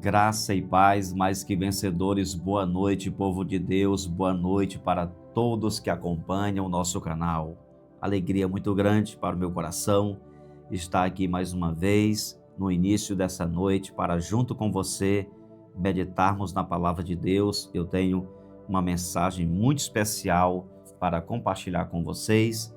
Graça e paz, mais que vencedores, boa noite, povo de Deus, boa noite para todos que acompanham o nosso canal. Alegria muito grande para o meu coração estar aqui mais uma vez no início dessa noite para, junto com você, meditarmos na palavra de Deus. Eu tenho uma mensagem muito especial para compartilhar com vocês.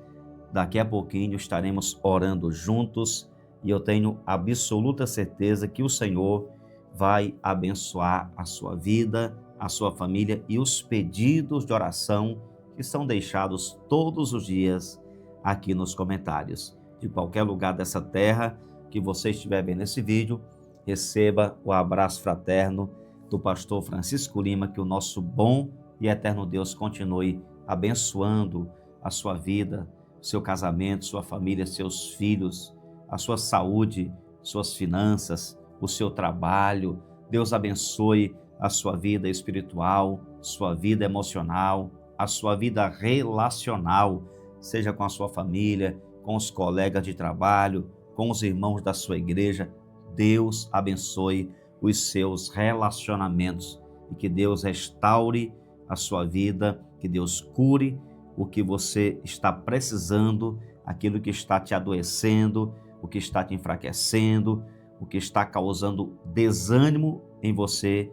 Daqui a pouquinho estaremos orando juntos e eu tenho absoluta certeza que o Senhor vai abençoar a sua vida, a sua família e os pedidos de oração que são deixados todos os dias aqui nos comentários. De qualquer lugar dessa terra que você estiver vendo esse vídeo, receba o abraço fraterno do pastor Francisco Lima, que o nosso bom e eterno Deus continue abençoando a sua vida, seu casamento, sua família, seus filhos, a sua saúde, suas finanças, o seu trabalho. Deus abençoe a sua vida espiritual, sua vida emocional, a sua vida relacional, seja com a sua família, com os colegas de trabalho, com os irmãos da sua igreja. Deus abençoe os seus relacionamentos e que Deus restaure a sua vida, que Deus cure o que você está precisando, aquilo que está te adoecendo, o que está te enfraquecendo, o que está causando desânimo em você,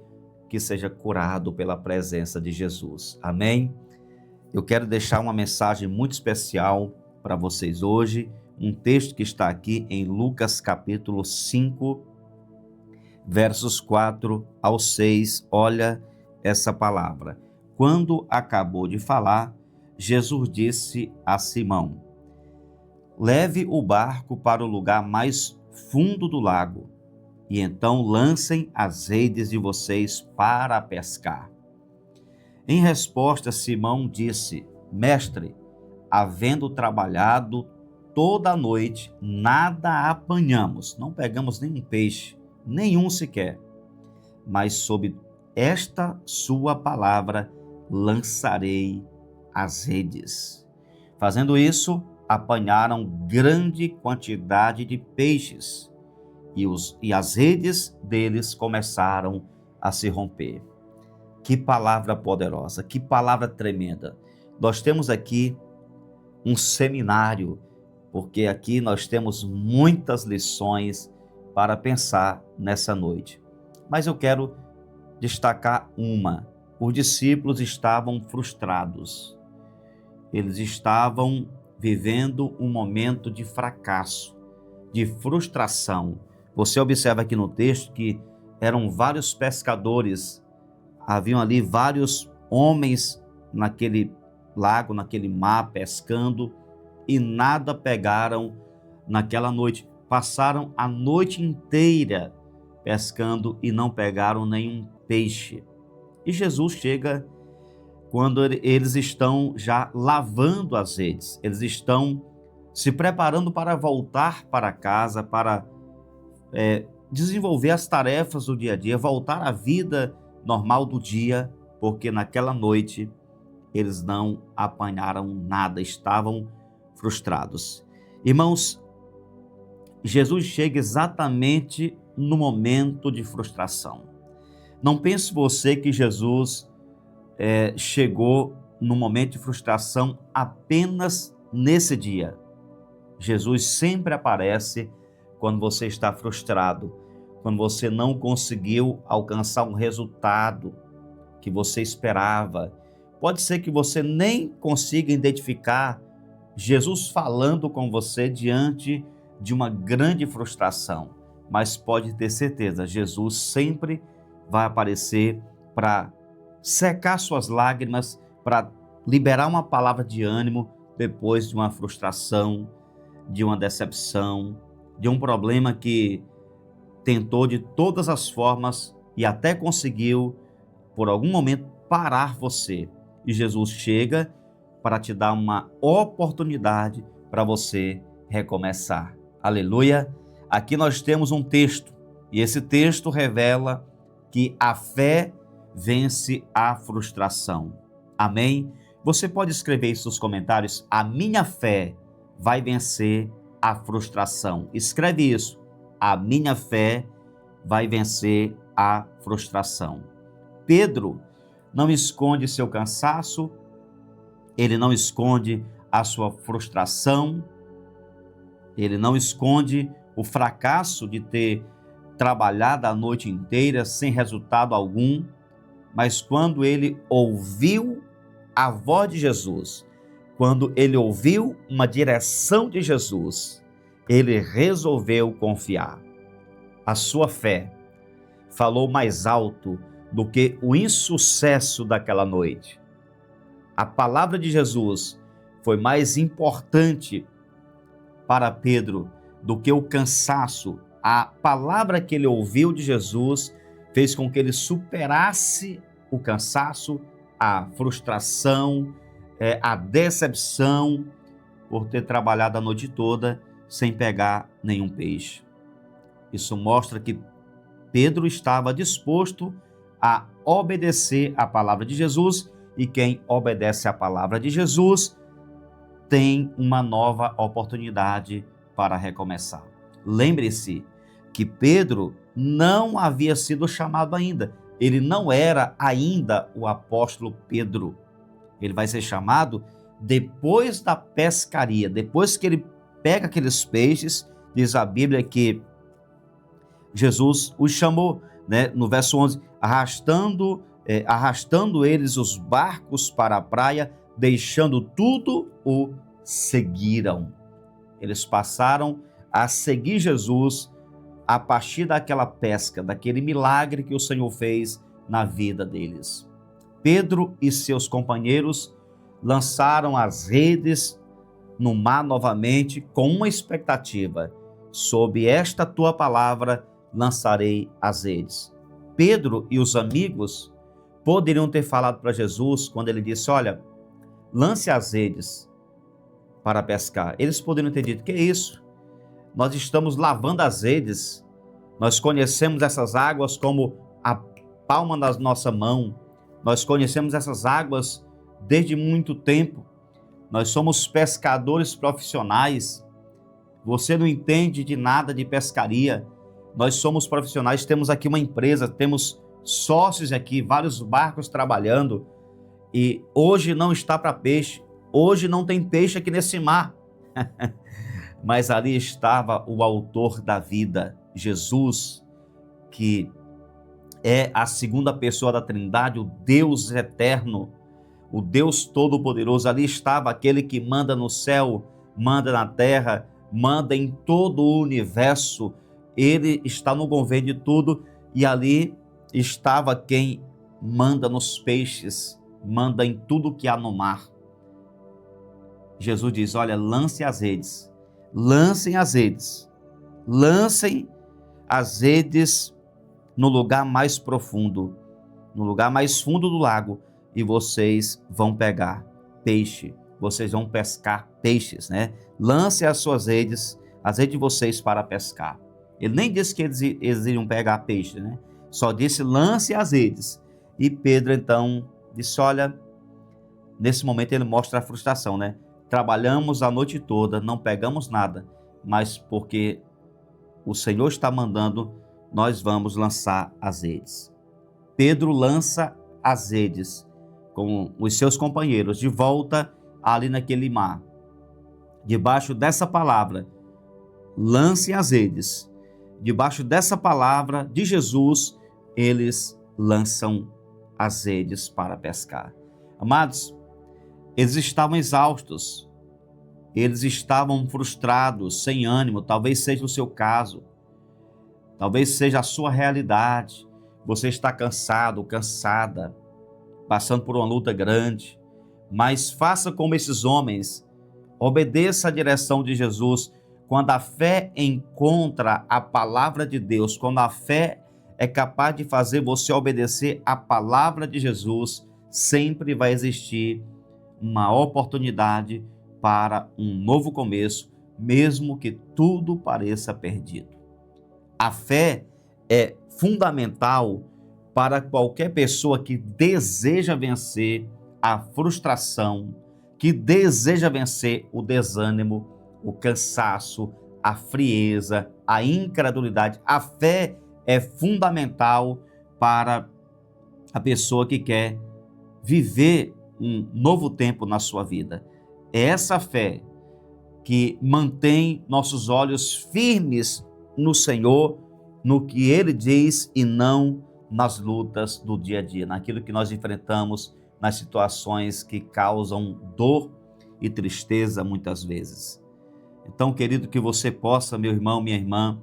que seja curado pela presença de Jesus. Amém? Eu quero deixar uma mensagem muito especial para vocês hoje, um texto que está aqui em Lucas capítulo 5, versos 4 ao 6. Olha essa palavra. Quando acabou de falar, Jesus disse a Simão: leve o barco para o lugar mais fundo do lago, e então lancem as redes de vocês para pescar. Em resposta, Simão disse: mestre, havendo trabalhado toda a noite, nada apanhamos, não pegamos nenhum peixe, nenhum sequer, mas sob esta sua palavra lançarei as redes. Fazendo isso, apanharam grande quantidade de peixes e as redes deles começaram a se romper. Que palavra poderosa, que palavra tremenda. Nós temos aqui um seminário, porque aqui nós temos muitas lições para pensar nessa noite. Mas eu quero destacar uma. Os discípulos estavam frustrados. Eles estavam vivendo um momento de fracasso, de frustração. Você observa aqui no texto que eram vários pescadores, haviam ali vários homens naquele lago, naquele mar, pescando, e nada pegaram naquela noite. Passaram a noite inteira pescando e não pegaram nenhum peixe. E Jesus chega quando eles estão já lavando as redes, eles estão se preparando para voltar para casa, para desenvolver as tarefas do dia a dia, voltar à vida normal do dia, porque naquela noite eles não apanharam nada, estavam frustrados. Irmãos, Jesus chega exatamente no momento de frustração. Não pense você que Jesus chegou no momento de frustração apenas nesse dia. Jesus sempre aparece quando você está frustrado, quando você não conseguiu alcançar um resultado que você esperava. Pode ser que você nem consiga identificar Jesus falando com você diante de uma grande frustração, mas pode ter certeza, Jesus sempre vai aparecer para secar suas lágrimas, para liberar uma palavra de ânimo depois de uma frustração, de uma decepção, de um problema que tentou de todas as formas e até conseguiu, por algum momento, parar você. E Jesus chega para te dar uma oportunidade para você recomeçar. Aleluia! Aqui nós temos um texto, e esse texto revela que a fé vence a frustração. Amém? Você pode escrever isso nos comentários: a minha fé vai vencer a frustração. Escreve isso: a minha fé vai vencer a frustração. Pedro não esconde seu cansaço, ele não esconde a sua frustração, ele não esconde o fracasso de ter trabalhado a noite inteira sem resultado algum, mas quando ele ouviu a voz de Jesus, quando ele ouviu uma direção de Jesus, ele resolveu confiar. A sua fé falou mais alto do que o insucesso daquela noite. A palavra de Jesus foi mais importante para Pedro do que o cansaço. A palavra que ele ouviu de Jesus fez com que ele superasse o cansaço, a frustração, a decepção por ter trabalhado a noite toda sem pegar nenhum peixe. Isso mostra que Pedro estava disposto a obedecer à palavra de Jesus, e quem obedece à palavra de Jesus tem uma nova oportunidade para recomeçar. Lembre-se que Pedro não havia sido chamado ainda. Ele não era ainda o apóstolo Pedro. Ele vai ser chamado depois da pescaria, depois que ele pega aqueles peixes. Diz a Bíblia que Jesus os chamou, né? No verso 11, arrastando eles os barcos para a praia, deixando tudo, o seguiram. Eles passaram a seguir Jesus a partir daquela pesca, daquele milagre que o Senhor fez na vida deles. Pedro e seus companheiros lançaram as redes no mar novamente com uma expectativa: sob esta tua palavra lançarei as redes. Pedro e os amigos poderiam ter falado para Jesus quando ele disse: olha, lance as redes para pescar. Eles poderiam ter dito: que é isso? Nós estamos lavando as redes, nós conhecemos essas águas como a palma da nossa mão, nós conhecemos essas águas desde muito tempo, nós somos pescadores profissionais, você não entende de nada de pescaria, nós somos profissionais, temos aqui uma empresa, temos sócios aqui, vários barcos trabalhando, e hoje não está para peixe, hoje não tem peixe aqui nesse mar. Mas ali estava o autor da vida, Jesus, que é a segunda pessoa da Trindade, o Deus eterno, o Deus todo-poderoso. Ali estava aquele que manda no céu, manda na terra, manda em todo o universo. Ele está no governo de tudo, e ali estava quem manda nos peixes, manda em tudo que há no mar. Jesus diz: olha, lancem as redes no lugar mais profundo, no lugar mais fundo do lago, e vocês vão pegar peixe, vocês vão pescar peixes, né? Lancem as suas redes, as redes de vocês para pescar. Ele nem disse que eles iriam pegar peixe, né? Só disse: lance as redes. E Pedro então disse: olha, nesse momento ele mostra a frustração, né? Trabalhamos a noite toda, não pegamos nada, mas porque o Senhor está mandando, nós vamos lançar as redes. Pedro lança as redes com os seus companheiros de volta ali naquele mar. Debaixo dessa palavra, lancem as redes. Debaixo dessa palavra de Jesus, eles lançam as redes para pescar. Amados, eles estavam exaustos, eles estavam frustrados, sem ânimo. Talvez seja o seu caso, talvez seja a sua realidade. Você está cansado, cansada, passando por uma luta grande, mas faça como esses homens, obedeça a direção de Jesus. Quando a fé encontra a palavra de Deus, quando a fé é capaz de fazer você obedecer a palavra de Jesus, sempre vai existir uma oportunidade para um novo começo, mesmo que tudo pareça perdido. A fé é fundamental para qualquer pessoa que deseja vencer a frustração, que deseja vencer o desânimo, o cansaço, a frieza, a incredulidade. A fé é fundamental para a pessoa que quer viver um novo tempo na sua vida. É essa fé que mantém nossos olhos firmes no Senhor, no que Ele diz e não nas lutas do dia a dia, naquilo que nós enfrentamos, nas situações que causam dor e tristeza muitas vezes. Então, querido, que você possa, meu irmão, minha irmã,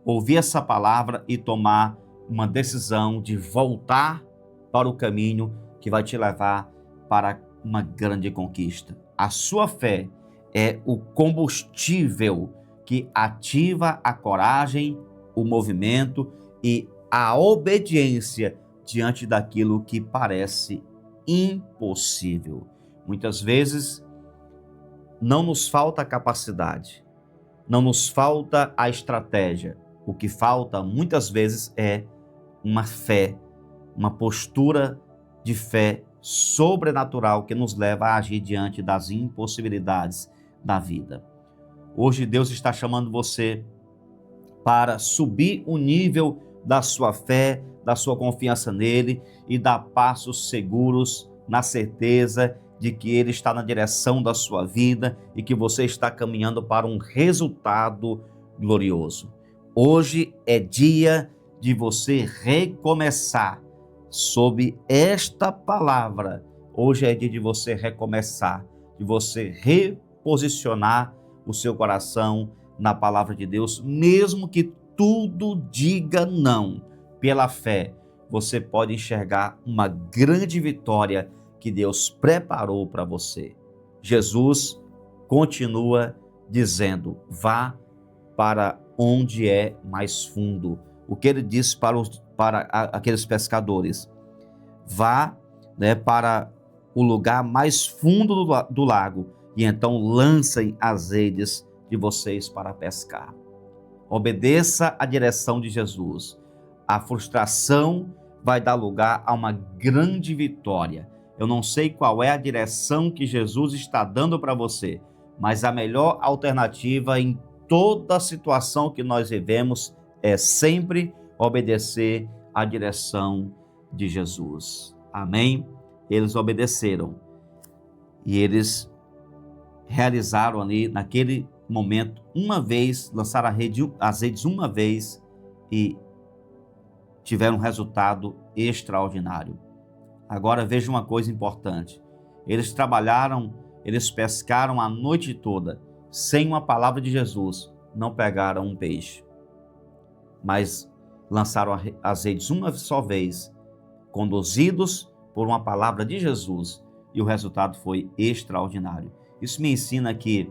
ouvir essa palavra e tomar uma decisão de voltar para o caminho que vai te levar para uma grande conquista. A sua fé é o combustível que ativa a coragem, o movimento e a obediência diante daquilo que parece impossível. Muitas vezes não nos falta a capacidade, não nos falta a estratégia. O que falta muitas vezes é uma fé, uma postura de fé sobrenatural que nos leva a agir diante das impossibilidades da vida. Hoje Deus está chamando você para subir o nível da sua fé, da sua confiança nele e dar passos seguros na certeza de que ele está na direção da sua vida e que você está caminhando para um resultado glorioso. Hoje é dia de você recomeçar. Sob esta palavra, hoje é dia de você recomeçar, de você reposicionar o seu coração na palavra de Deus, mesmo que tudo diga não. Pela fé, você pode enxergar uma grande vitória que Deus preparou para você. Jesus continua dizendo: vá para onde é mais fundo. O que ele disse para aqueles pescadores: vá, para o lugar mais fundo do lago e então lancem as redes de vocês para pescar. Obedeça a direção de Jesus. A frustração vai dar lugar a uma grande vitória. Eu não sei qual é a direção que Jesus está dando para você, mas a melhor alternativa em toda situação que nós vivemos é sempre obedecer à direção de Jesus. Amém? Eles obedeceram e eles realizaram ali naquele momento uma vez, lançaram as redes uma vez e tiveram um resultado extraordinário. Agora veja uma coisa importante: eles trabalharam, eles pescaram a noite toda, sem uma palavra de Jesus, não pegaram um peixe, mas lançaram as redes uma só vez, conduzidos por uma palavra de Jesus, e o resultado foi extraordinário. Isso me ensina que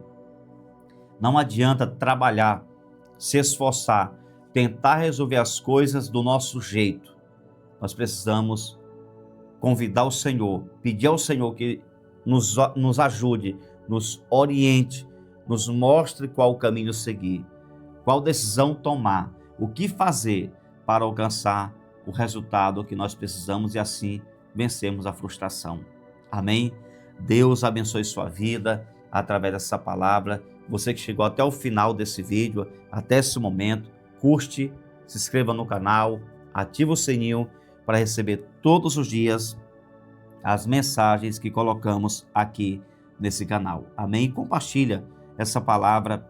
não adianta trabalhar, se esforçar, tentar resolver as coisas do nosso jeito. Nós precisamos convidar o Senhor, pedir ao Senhor que nos ajude, nos oriente, nos mostre qual o caminho seguir, qual decisão tomar, o que fazer para alcançar o resultado que nós precisamos e assim vencermos a frustração. Amém? Deus abençoe sua vida através dessa palavra. Você que chegou até o final desse vídeo, até esse momento, curte, se inscreva no canal, ative o sininho para receber todos os dias as mensagens que colocamos aqui nesse canal. Amém? Compartilha essa palavra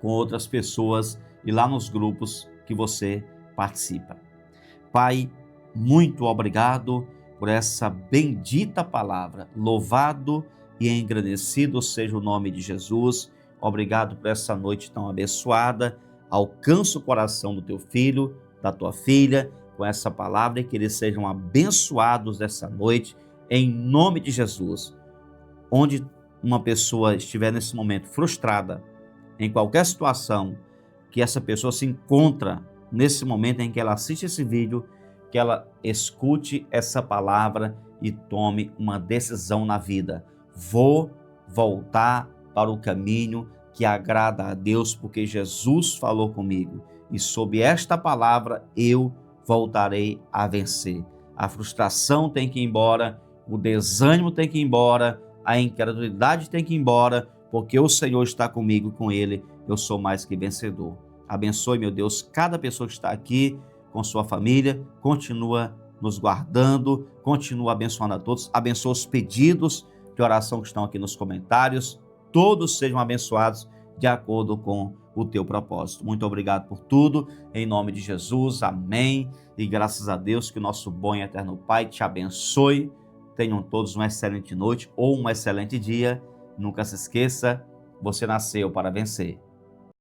com outras pessoas e lá nos grupos que você participa. Pai, muito obrigado por essa bendita palavra. Louvado e engrandecido seja o nome de Jesus. Obrigado por essa noite tão abençoada. Alcança o coração do teu filho, da tua filha, com essa palavra e que eles sejam abençoados essa noite, em nome de Jesus. Onde uma pessoa estiver nesse momento frustrada, em qualquer situação que essa pessoa se encontra nesse momento em que ela assiste esse vídeo, que ela escute essa palavra e tome uma decisão na vida. Vou voltar para o caminho que agrada a Deus, porque Jesus falou comigo e sob esta palavra eu voltarei a vencer. A frustração tem que ir embora, o desânimo tem que ir embora, a incredulidade tem que ir embora, porque o Senhor está comigo e com Ele eu sou mais que vencedor. Abençoe, meu Deus, cada pessoa que está aqui com sua família, continua nos guardando, continua abençoando a todos, abençoa os pedidos de oração que estão aqui nos comentários, todos sejam abençoados de acordo com o teu propósito. Muito obrigado por tudo, em nome de Jesus, amém, e graças a Deus, que o nosso bom e eterno Pai te abençoe, tenham todos uma excelente noite ou um excelente dia, nunca se esqueça, você nasceu para vencer.